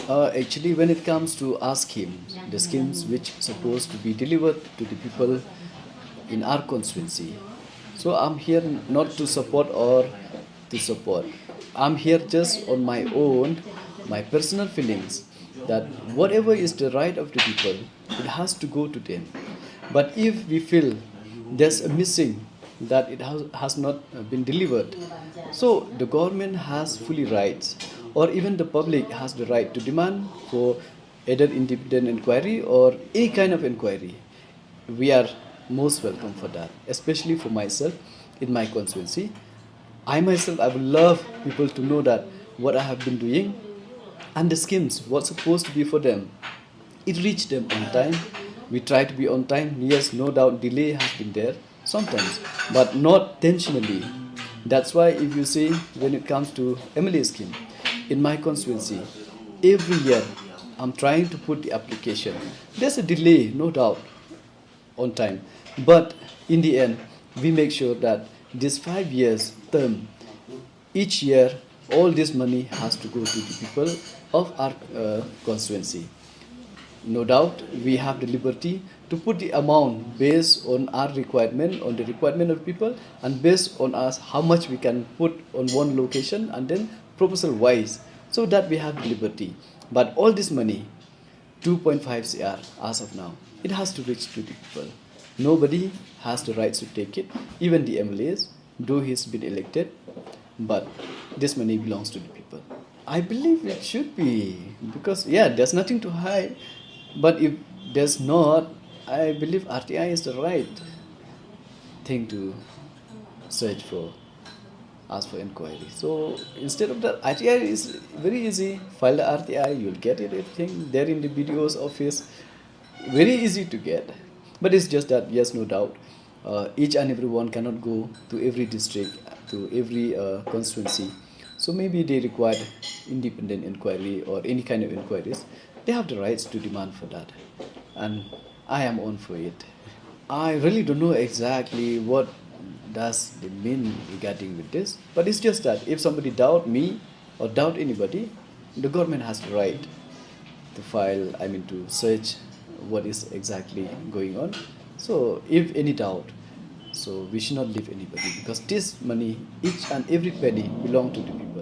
Actually, when it comes to our schemes, the schemes which supposed to be delivered to the people in our constituency, so I'm here not to support or to support. I'm here just on my own, my personal feelings that whatever is the right of the people, it has to go to them. But if we feel there's a missing that it has not been delivered, so the government has fully rights, or even the public has the right to demand for either independent inquiry or any kind of inquiry. We are most welcome for that, especially for myself in my constituency. I myself, I would love people to know that what I have been doing and the schemes, what's supposed to be for them, it reached them on time. We try to be on time. Yes, no doubt delay has been there sometimes, but not intentionally. That's why if you see when it comes to MLA scheme, in my constituency, every year I'm trying to put the application. There's a delay, no doubt, on time. But in the end, we make sure that this 5 years term, each year, all this money has to go to the people of our constituency. No doubt, we have the liberty to put the amount based on our requirement, on the requirement of people, and based on us how much we can put on one location, and then proposal wise, so that we have the liberty. But all this money, 2.5 CR as of now, it has to reach to the people. Nobody has the right to take it, even the MLAs, though he's been elected, but this money belongs to the people. I believe it should be, because yeah, there's nothing to hide. But if there's not, I believe RTI is the right thing to search for, ask for inquiry. So instead of that, RTI is very easy. File the RTI, you'll get it, everything there in the BDO's office. Very easy to get. But it's just that, yes, no doubt, each and every one cannot go to every district, to every constituency. So maybe they require independent inquiry or any kind of inquiries. They have the rights to demand for that. And I am on for it. I really don't know exactly what does they mean regarding with this. But it's just that if somebody doubt me or doubt anybody, the government has the right to file, to search what is exactly going on. So if any doubt, so we should not leave anybody, because this money, each and every penny belong to the people.